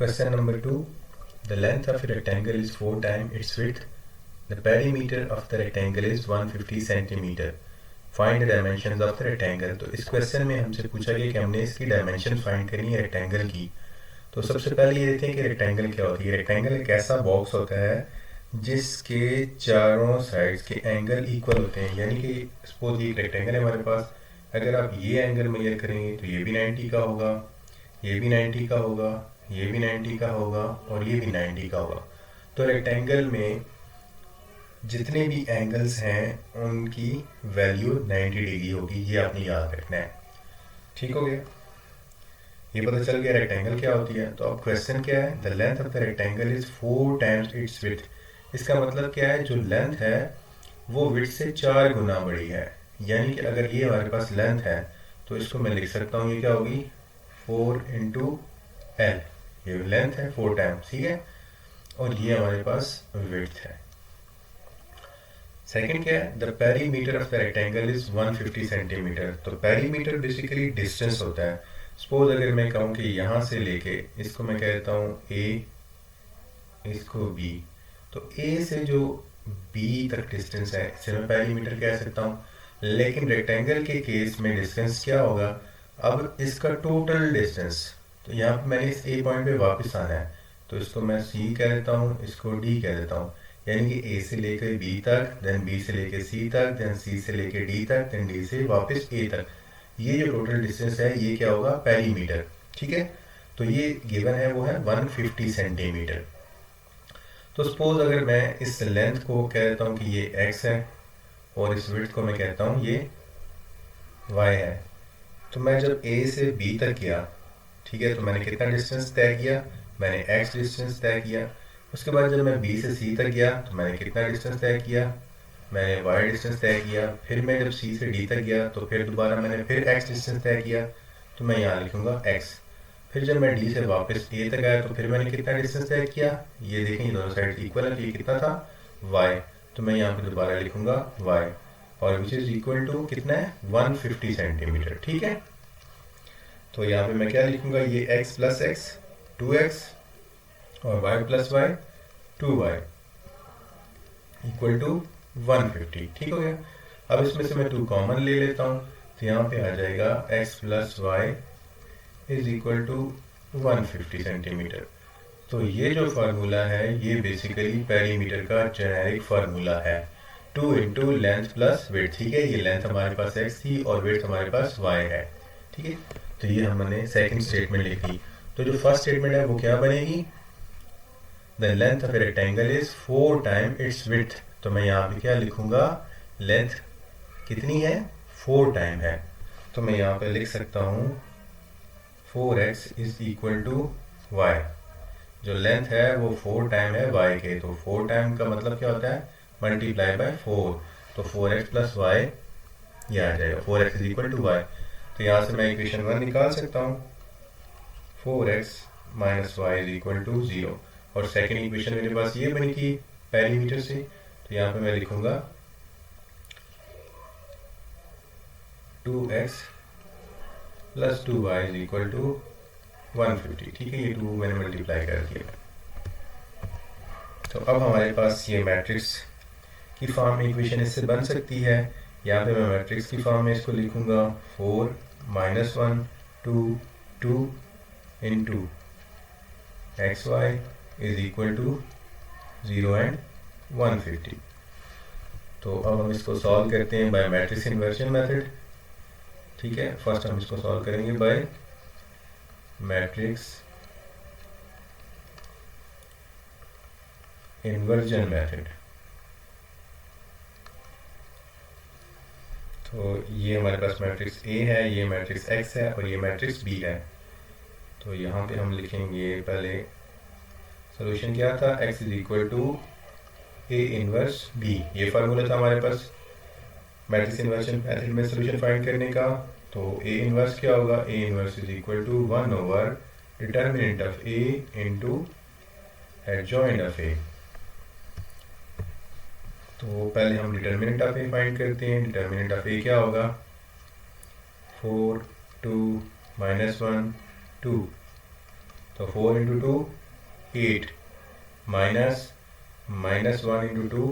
Question number 2. The length of a rectangle is 4 times its width. The perimeter of the rectangle is 150 centimeter. Find the dimensions of the rectangle. तो इस question में हमसे पूछा गया कि हमने इसकी डायमेंशन फाइंड करनी है रेक्टेंगल की। तो सबसे पहले ये देखते हैं कि रेक्टेंगल क्या होती है। रेक्टेंगल एक ऐसा बॉक्स होता है जिसके चारों साइड्स के एंगल इक्वल होते हैं। यानी कि सपोज ये रेक्टेंगल है हमारे पास, अगर आप ये एंगल मेजर करेंगे तो ये भी 90 का होगा, ये भी 90 का होगा, ये भी 90 का होगा और ये भी 90 का होगा। तो रेक्टेंगल में जितने भी एंगल्स हैं उनकी वैल्यू 90 डिग्री होगी। ये आपने याद रखना है। ठीक हो गया, ये पता चल गया रेक्टेंगल क्या होती है। तो अब क्वेश्चन क्या है, the length of the rectangle is 4 times it's width. इसका मतलब क्या है, जो लेंथ है वो विड्थ से 4 गुना बड़ी है। यानी कि अगर ये हमारे पास लेंथ है तो इसको मैं लिख सकता हूँ, ये क्या होगी 4 इंटू एल। ये लेंथ है 4 टाइम्स, ठीक है, और ये हमारे पास विड्थ है। सेकंड क्या है, the perimeter of the rectangle is 150 centimetre. तो पेरीमीटर बेसिकली डिस्टेंस होता है। सपोज अगर मैं कहूँ कि यहाँ से लेके इसको मैं कहता हूँ ए, इसको बी, तो ए से जो बी तक डिस्टेंस है इसे मैं पेरीमीटर कह सकता हूँ। लेकिन रेक्टेंगल के केस में डिस्टेंस क्या होगा, अब इसका टोटल डिस्टेंस। तो यहाँ पे मैंने इस ए पॉइंट पे वापस आना है, तो इसको मैं सी कह देता हूँ, इसको डी कह देता हूँ। यानी कि ए से लेकर बी तक, देन बी से लेकर सी तक, देन सी से लेकर डी तक, देन डी से वापस ए तक। ये जो टोटल डिस्टेंस है ये क्या होगा, पेरीमीटर। ठीक है, तो ये गिवन है वो है 150 सेंटीमीटर। तो सपोज अगर मैं इस लेंथ को कह देता हूँ कि ये एक्स है और इस विड्थ को मैं कहता हूँ ये वाई है। तो मैं जब ए से बी तक गया, ठीक है, तो मैंने कितना डिस्टेंस तय किया, मैंने एक्स डिस्टेंस तय किया। उसके बाद जब मैं बी से सी तक गया तो मैंने कितना डिस्टेंस तय किया, मैंने वाई डिस्टेंस तय किया। फिर मैं जब सी से डी तक गया तो फिर दोबारा मैंने फिर एक्स डिस्टेंस तय किया, तो मैं यहाँ लिखूंगा एक्स। फिर जब मैं डी से वापस ए तक आया तो फिर मैंने कितना डिस्टेंस तय किया, ये देखें ये दोनों साइड इक्वल है, तो ये कितना था वाई, तो मैं यहाँ पे दोबारा लिखूंगा वाई, और विच इज इक्वल टू कितना है 150 सेंटीमीटर। ठीक है, तो यहाँ पे मैं क्या लिखूंगा, ये x प्लस एक्स 2x और y plus y 2y equal to 150। ठीक हो गया। अब इसमें से मैं 2 कॉमन ले लेता हूँ, तो यहाँ पे आ जाएगा x plus y is equal to 150 centimetre. तो ये जो फार्मूला है ये बेसिकली पेरीमीटर का जेनेरिक फार्मूला है, 2 इंटू लेंथ प्लस विड्थ। ठीक है, ये लेंथ हमारे पास x थी और विड्थ हमारे पास y है। ठीक है, तो ये हमने सेकंड स्टेटमेंट लिखी। तो जो फर्स्ट स्टेटमेंट है वो क्या बनेगी, the length of a rectangle is 4 time it's width. तो मैं यहाँ पे क्या लिखूंगा, लेंथ कितनी है 4 टाइम है, तो मैं यहाँ पे लिख सकता हूँ 4x is equal to y। जो लेंथ है वो 4 टाइम है y के, तो 4 टाइम का मतलब क्या होता है मल्टीप्लाई बाय 4, तो 4x प्लस y ये आ जाएगा, 4x is equal to y। तो यहाँ से मैं इक्वेशन 1 निकाल सकता हूँ, 4x minus y is equal to 0। और सेकेंड इक्वेशन मेरे पास ये बनी थी पेरीमीटर से, तो यहाँ पे मैं लिखूंगा 2x plus 2y is equal to 150। ठीक है, ये 2 मैंने मल्टीप्लाई कर दिया। तो अब हमारे पास ये मैट्रिक्स की फॉर्म में इक्वेशन इससे बन सकती है। यहाँ पे मैं मैट्रिक्स की फॉर्म में इसको लिखूंगा 4 minus 1 2 2 into x y is equal to 0 and 150। तो अब हम इसको सॉल्व करते हैं बाय मैट्रिक्स इन्वर्जन मेथड। ठीक है, फर्स्ट हम इसको सॉल्व करेंगे बाय मैट्रिक्स इन्वर्जन मेथड। तो ये हमारे पास मैट्रिक्स ए है, ये मैट्रिक्स एक्स है और ये मैट्रिक्स बी है। तो यहाँ पे हम लिखेंगे पहले सोल्यूशन क्या था, x is equal to A inverse B. ये फार्मूला था हमारे पास मैट्रिक्स इन्वर्जन मेथड में सोल्यूशन फाइंड करने का। तो ए इनवर्स क्या होगा, A inverse is equal to 1 over determinant of A into adjoint of A. तो पहले हम डिटर्मिनेंट ऑफ ए फाइंड करते हैं। डिटर्मिनेंट ऑफ ए क्या होगा, 4 2 माइनस 1 2 तो 4 इंटू 2 8 माइनस -1 इंटू 2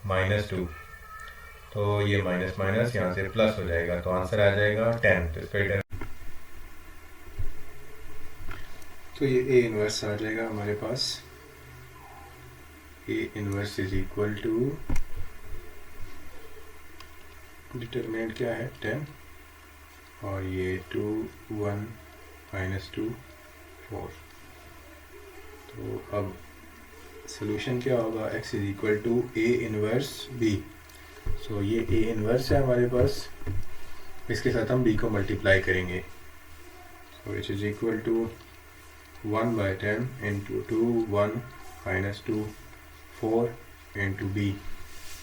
-2, तो ये माइनस माइनस यहाँ से प्लस हो जाएगा, तो आंसर आ जाएगा 10। तो इसका तो ये ए इनवर्स आ जाएगा हमारे पास। A inverse is equal to, determinant क्या है 10, और ये 2 1 -2 4। तो अब सोल्यूशन क्या होगा, x is equal to A inverse B. So ये ए इनवर्स है हमारे पास, इसके साथ हम b को मल्टीप्लाई करेंगे। So it is equal to 1/10 into 2 1 -2 4 into b।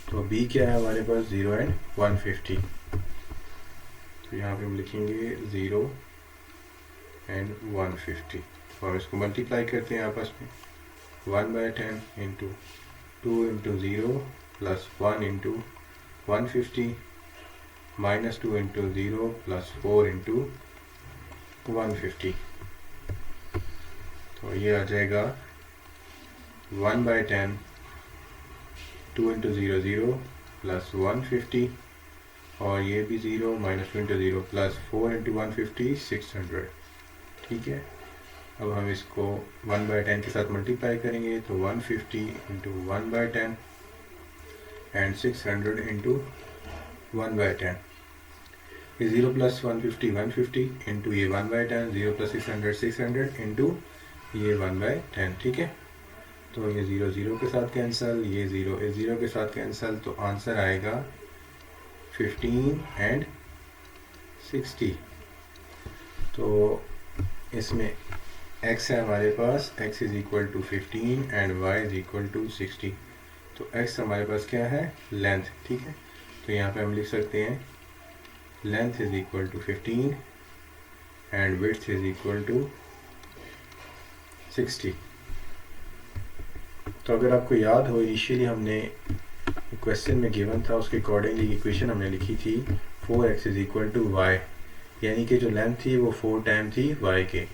तो b क्या है हमारे पास 0 एंड 150। तो यहाँ पे हम लिखेंगे 0 एंड 150। तो हम इसको मल्टीप्लाई करते हैं आपस में। 1/10 into 2 into 0 plus 1 into 150 -2 into 0 plus 4 into 150। तो ये आ जाएगा 1/10 2 इंटू 0 0 प्लस 150, और ये भी 0 -2 इंटू 0 प्लस 4 इंटू 150 600। ठीक है, अब हम इसको 1/10 के साथ मल्टीप्लाई करेंगे, तो 150 इंटू 1/10 एंड 600 इंटू 1/10। ये 0 प्लस 150 150 इंटू ये 1/10, 0 प्लस 600 600 इंटू ये 1/10। ठीक है, तो ये 0 0 के साथ कैंसिल, ये 0 इस 0 के साथ कैंसिल, तो आंसर आएगा 15 एंड 60। तो इसमें x है हमारे पास, x is equal to 15 and y is equal to 60। तो x हमारे पास क्या है, लेंथ। ठीक है, तो यहाँ पे हम लिख सकते हैं length is equal to 15 and width is equal to 60। तो अगर आपको याद हो, इनिशियली हमने क्वेश्चन में गिवन था, उसके अकॉर्डिंगली इक्वेशन हमने लिखी थी 4x is equal to y, यानी कि जो लेंथ थी वो 4 टाइम थी y के।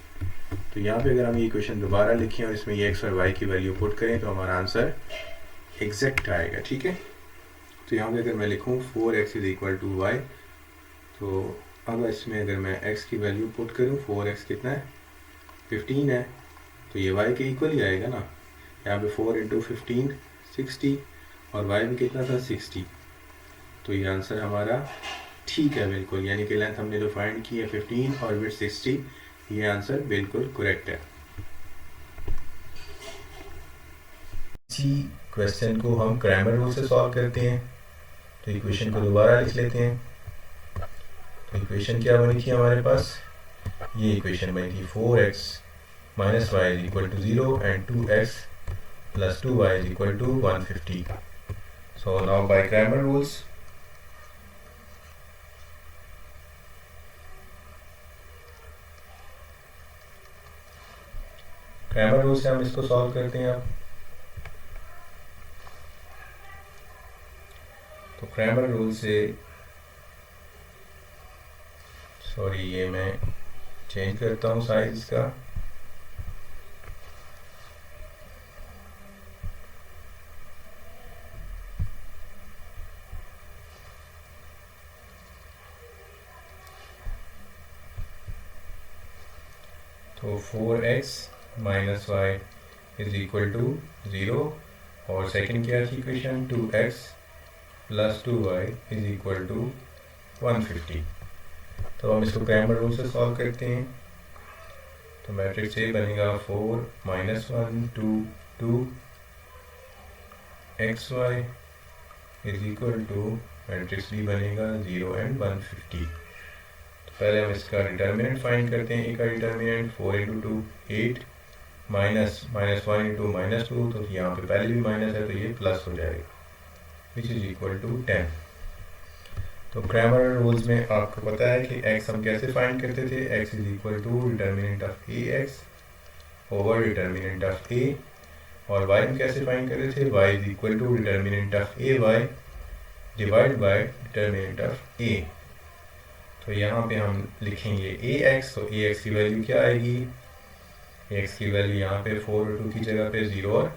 तो यहाँ पे अगर हम ये इक्वेशन दोबारा लिखें और इसमें ये x और y की वैल्यू पुट करें, तो हमारा आंसर एग्जैक्ट आएगा। ठीक है, तो यहाँ पे अगर मैं लिखूँ 4x is equal to y, तो अब इसमें अगर मैं x की वैल्यू पुट करूँ, 4x कितना है 15 है, तो ये y के इक्वल ही आएगा ना। यहाँ पे 4 इंटू 15 60, और y भी कितना था 60। तो ये आंसर हमारा ठीक है बिल्कुल, यानी कि लेंथ हमने जो फाइंड की है 15 और विड्थ 60, ये आंसर बिल्कुल करेक्ट है। इसी क्वेश्चन को हम क्रैमर रूल से सॉल्व करते हैं। तो इक्वेशन को दोबारा लिख लेते हैं। तो इक्वेशन क्या बनी थी हमारे पास, ये इक्वेशन बनी थी 4x minus y is equal to 0 and 2x plus 2y is equal to 150। So now by Cramer rules, Cramer rule से हम इसको सॉल्व करते हैं। अब तो क्रैमर रूल से, सॉरी ये मैं चेंज करता हूँ साइज का। तो 4x minus y is equal to 0, और सेकंड क्या थी equation 2x plus 2y is equal to 150। तो हम इसको क्रैमर रूल से सॉल्व करते हैं। तो मैट्रिक्स ए बनेगा 4 minus 1 2 2 xy is equal to, matrix B बनेगा 0 एंड 150। पहले हम इसका डिटर्मिनेंट फाइंड करते हैं। ए का डिटर्मिनेंट 4 इंटू 2 8 माइनस 1 इंटू -2, तो यहाँ पे पहले भी माइनस है तो ये प्लस हो जाएगा, विच इज इक्वल टू 10। तो क्रैमर रूल्स में आपको पता है कि x हम कैसे फाइंड करते थे, x is equal to determinant of A x over determinant of A, और y हम कैसे फाइंड करते थे, y is equal to determinant of A y divide by determinant of A. तो यहाँ पे हम लिखेंगे ए एक्स, तो ए एक्स की वैल्यू क्या आएगी एक्स की वैल्यू यहाँ पे 4 और 2 की जगह पे 0 और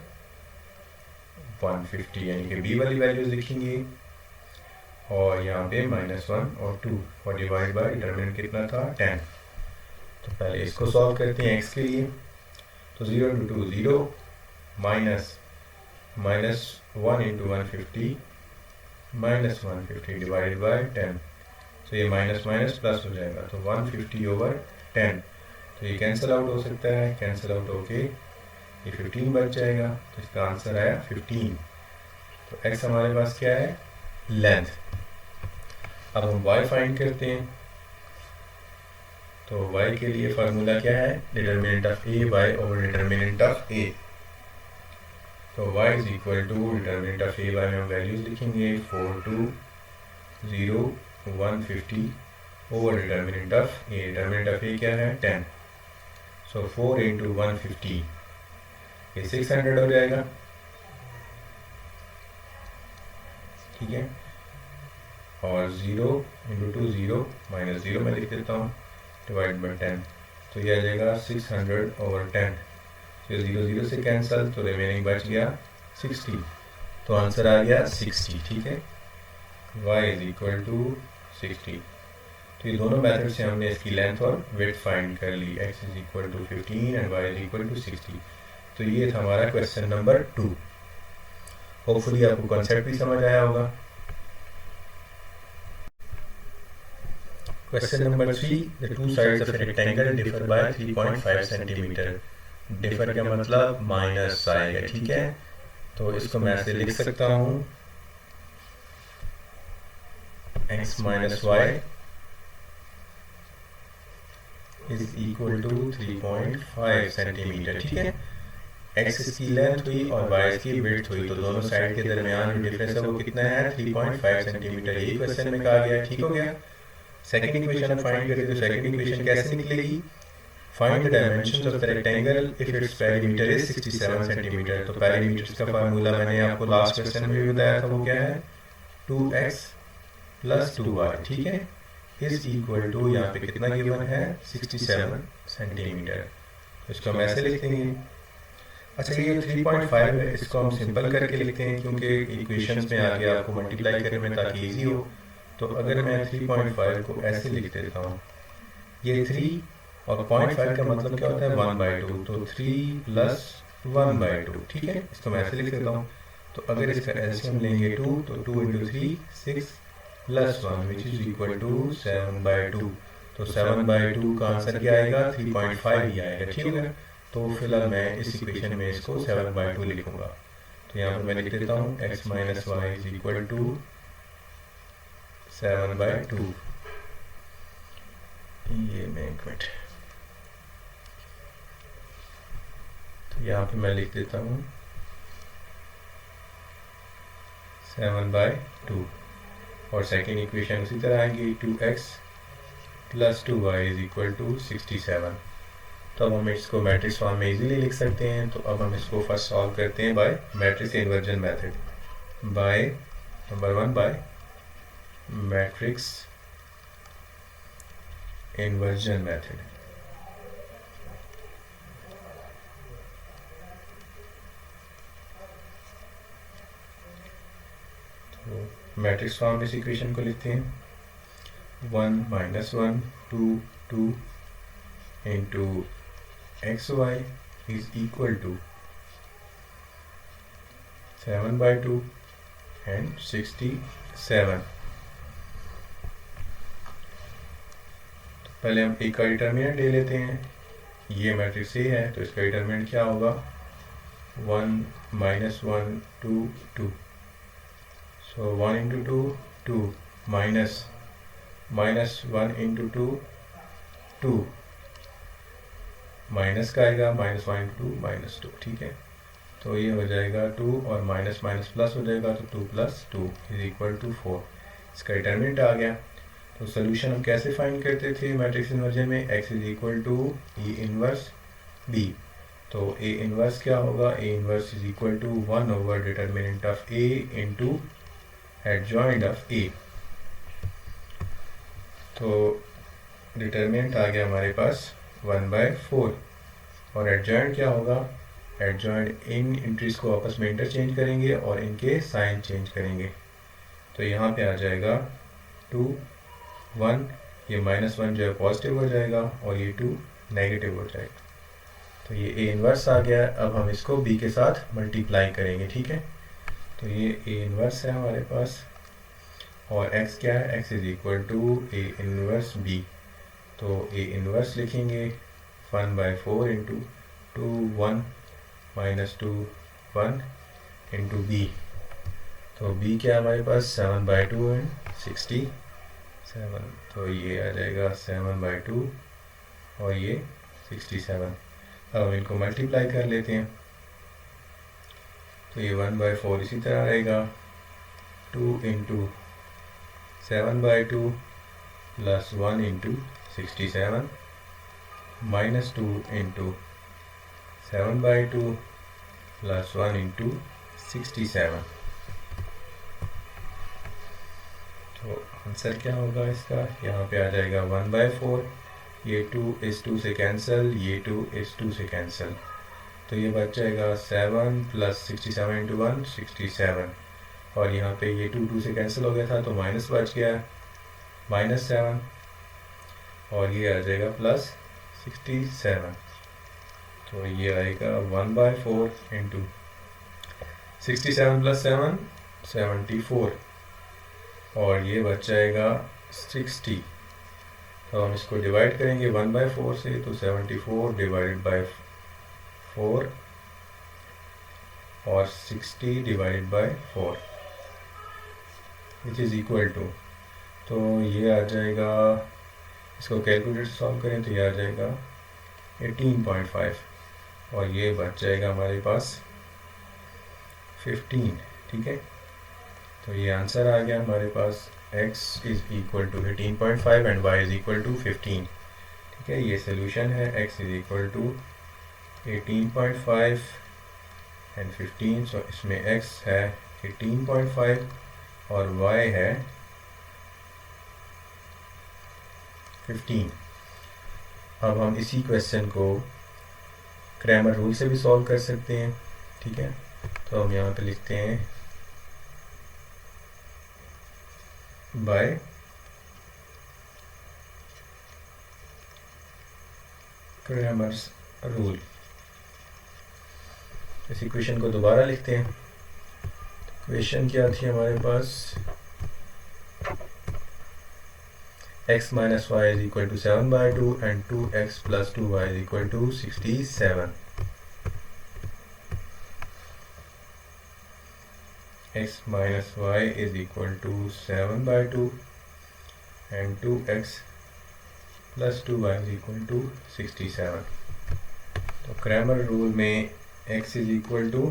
150 यानी कि बी वाली वैल्यूज लिखेंगे, और यहाँ पे -1 और 2 और डिवाइड बाय डिटरमिनेंट कितना था 10। तो पहले इसको सॉल्व करते हैं एक्स के लिए। तो 0 × 2 0, -1 × 150 -150 डिवाइडेड बाय 10। तो ये माइनस माइनस प्लस हो जाएगा, तो 150/10। तो ये कैंसिल आउट हो सकता है, कैंसिल आउट होके ये 15 बच जाएगा। तो इसका आंसर आया 15। तो x हमारे पास क्या है, लेंथ। अब हम y फाइंड करते हैं। तो y के लिए फार्मूला क्या है, determinant of a y over determinant of a। तो y is equal to determinant of a y में हम वैल्यूज लिखेंगे 4 2 0 150 over determinant of a। Determinant of a क्या है 10। सो 4 × 150 ये 600 हो जाएगा, ठीक है। और 0 × 2 0 -0 में लिख देता हूँ डिवाइड बाई 10। तो ये आ जाएगा 600/10। तो 0 0 से कैंसिल, तो रिमेनिंग बच गया 60। तो आंसर आ गया 60, ठीक है। y is equal to 60। तो ये दोनों मेथड से हमने इसकी लेंथ और विड्थ फाइंड कर ली। x is equal to 15 and y is equal to 60। तो ये था हमारा क्वेश्चन नंबर 2। होपफुली आपको कॉन्सेप्ट भी समझ आया होगा। Question number 3, the two sides of rectangle differ by 3.5 centimetre. Differ का मतलब माइनस आएगा, ठीक है। तो इसको मैं ऐसे लिख सकता हूँ x minus y is equal to 3.5 centimetre, ठीक है। x इसकी लेंथ हुई और y इसकी विड्थ हुई, तो दोनों साइड के दरमियान जो डिफरेंस है वो कितना है 3.5 सेंटीमीटर। यही क्वेश्चन में कहा गया है, ठीक हो गया। सेकंड इक्वेशन हम फाइंड करें, तो सेकंड इक्वेशन कैसे निकलेगी, find the dimensions of the rectangle if its perimeter is 67 centimetre. तो पेरीमीटर का फार्मूला मैंने आपको लास्ट क्वेश्चन में भी बताया था, वो क्या है 2x + 2y, ठीक है, इज इक्वल टू यहाँ पे कितना गिवन है 67 सेंटीमीटर। तो इसको हम ऐसे लिख देंगे। अच्छा, ये 3.5 है, इसको हम सिंपल करके लिखते हैं क्योंकि इक्वेशंस में आगे आपको मल्टीप्लाई करने में ताकि इजी हो। तो अगर मैं 3.5 को ऐसे लिख देता हूँ, ये 3 और 0.5 का मतलब क्या होता है 1/2, तो 3 + 1/2, ठीक है। इसको मैं ऐसे लिख देता हूँ। तो अगर इसका एलसीएम लेंगे 2, तो 2 × 3 6 + 1 विच इज इक्वल टू 7/2। तो 7/2 का आंसर क्या आएगा 3.5 ही आएगा, ठीक है। तो फिलहाल मैं इस इक्वेशन में इसको 7/2 लिखूंगा। तो यहाँ पर मैं लिख देता हूँ x minus y is equal to 7/2। ये मैं एक मिनट, तो यहाँ पे मैं लिख देता हूँ 7/2 और सेकेंड इक्वेशन उसी तरह आएगी 2x + 2y is equal to 67। तो अब हम इसको मैट्रिक्स फॉर्म में इजीली लिख सकते हैं। तो अब हम इसको फर्स्ट सॉल्व करते हैं by matrix inversion method, by number 1 by matrix inversion method. तो मैट्रिक्स फॉर्म में इस इक्वेशन को लिखते हैं 1 - 1 2 2 into xy is equal to 7/2 and 67। तो पहले हम ए का डिटरमिनेंट ले लेते हैं। ये मैट्रिक्स ए है, तो इसका डिटरमिनेंट क्या होगा 1 - 1 2 2। सो 1 × 2 2 माइनस -1 × 2 2 माइनस का आएगा -1 × 2 -2, ठीक है। तो ये हो जाएगा 2 और माइनस माइनस प्लस हो जाएगा, तो 2 + 2 इज इक्वल टू 4। इसका डिटरमिनेंट आ गया। तो सोल्यूशन हम कैसे फाइंड करते थे मैट्रिक्स इन्वर्जन में, x is equal to A inverse b। तो ए इनवर्स क्या होगा, A inverse is equal to 1 over determinant of a into adjoint of a। तो डिटरमिनेंट आ गया हमारे पास 1/4। और एडजॉइंट क्या होगा, एडजॉइंट इन एंट्रीज को आपस में इंटरचेंज करेंगे और इनके साइन चेंज करेंगे। तो यहाँ पे आ जाएगा 2 1, ये -1 जो है पॉजिटिव हो जाएगा और ये 2 नेगेटिव हो जाएगा। तो ये ए इन्वर्स आ गया। अब हम इसको बी के साथ मल्टीप्लाई करेंगे, ठीक है। तो ये ए इन्वर्स है हमारे पास और x क्या है, x is equal to A inverse B. तो ए इन्वर्स लिखेंगे 1/4 इंटू 2 1 -2 1 इंटू बी। तो b क्या है हमारे पास 7/2 एंड 67। तो ये आ जाएगा 7/2 और ये 67। अब हम इनको मल्टीप्लाई कर लेते हैं। तो ये 1/4 इसी तरह रहेगा, 2 into 7/2 plus 1 into 67 -2 into 7/2 plus 1 into 67। तो आंसर क्या होगा इसका, यहाँ पे आ जाएगा 1/4, ये 2 इस 2 से कैंसिल, ये 2 इस 2 से कैंसिल। तो ये बच जाएगा 7 प्लस 67 इंटू 1 67 और यहाँ पे ये 2 2 से कैंसिल हो गया था तो माइनस बच गया -7 और ये आ जाएगा प्लस 67। तो ये आएगा 1/4 इंटू 67 प्लस 7 74 और ये बच जाएगा 60। तो हम इसको डिवाइड करेंगे 1/4 से, तो 74 डिवाइडेड बाय 4 और 60 divided by 4 which is equal to, तो ये आ जाएगा, इसको कैलकुलेटर से सॉल्व करें तो ये आ जाएगा 18.5 और ये बच जाएगा हमारे पास 15, ठीक है। तो ये आंसर आ गया हमारे पास, x is equal to 18.5 and y is equal to 15, ठीक है। ये सोल्यूशन है, x is equal to 18.5 and 15। So इसमें x है 18.5 और y है 15। अब हम इसी क्वेश्चन को क्रैमर रूल से भी सॉल्व कर सकते हैं, ठीक है। तो हम यहाँ पे लिखते हैं बाय क्रैमर्स रूल। इस इक्वेशन को दोबारा लिखते हैं। इक्वेशन क्या थी हमारे पास, x minus y is equal to 7/2 and 2x plus 2y is equal to 67. x minus y is equal to 7/2 and 2x plus 2y is equal to 67. तो क्रैमर रूल में x is equal to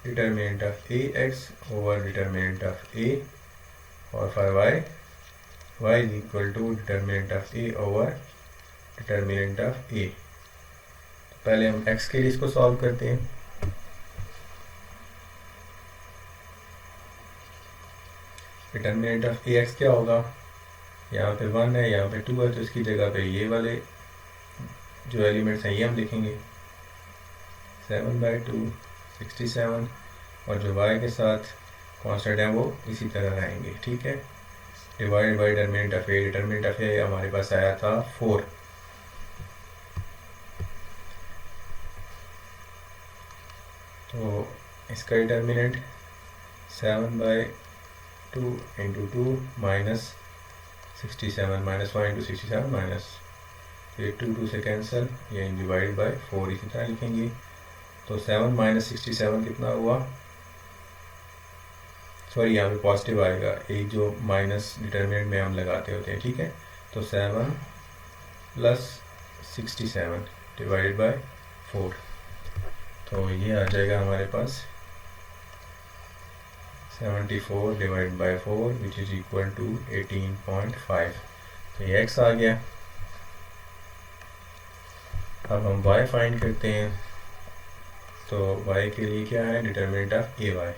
determinant of ax over determinant of a और for y is equal to determinant of a over determinant of a। तो पहले हम x के लिए इसको solve करते हैं। डिटर्मिनेंट ऑफ ए एक्स क्या होगा, यहाँ पे 1 है, यहाँ पे 2 है, तो इसकी जगह पे ये वाले जो एलिमेंट्स हैं ये हम लिखेंगे 7/2 67 और जो y के साथ कांस्टेंट है वो इसी तरह रहेंगे, ठीक है। Divide by determinant of A, determinant of A हमारे पास आया था 4। तो इसका determinant 7/2 into 2 minus 67 -1 into 67 minus, ये 2 2 से कैंसिल, ये डिवाइड बाय 4 इसी तरह लिखेंगे। तो 7 माइनस 67 कितना हुआ, सॉरी यहाँ पे पॉजिटिव आएगा, एक जो माइनस डिटर्मिनेंट में हम लगाते होते हैं, ठीक है। तो 7 प्लस 67 डिवाइडेड बाय 4, तो ये आ जाएगा हमारे पास 74 divide by 4 which is equal to 18.5। तो ये x आ गया। अब हम y फाइंड करते हैं। तो y के लिए क्या है, डिटर्मिनेंट ऑफ ए वाई।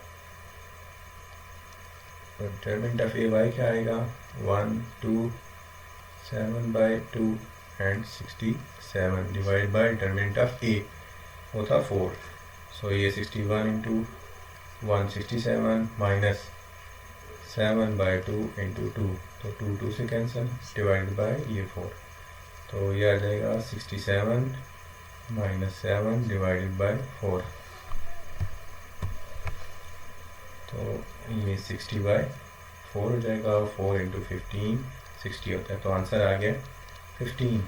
तो डिटर्मिनेंट ऑफ ए वाई क्या आएगा, 1 2 7/2 and 67 divide by determinant of A वो था 4. सो ये 61 इंटू 167 माइनस 7 बाई 2 इंटू 2, तो 2 से कैंसिल, डिवाइड बाय ये 4. तो ये आ जाएगा 67 माइनस 7 डिवाइडेड बाय 4. तो ये 60/4 हो जाएगा. 4 इंटू 15 60 होता है. तो आंसर आ गया 15.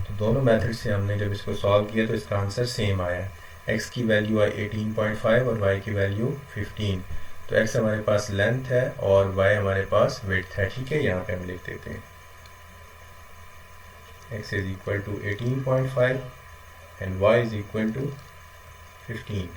तो दोनों मेथड से हमने जब इसको सॉल्व किया तो इसका आंसर सेम आया. x की वैल्यू आई 18.5 और y की वैल्यू 15. तो x हमारे पास लेंथ है और y हमारे पास विड्थ है. ठीक है, यहाँ पे हम लिख देते हैं x is equal to 18.5 and y is equal to 15.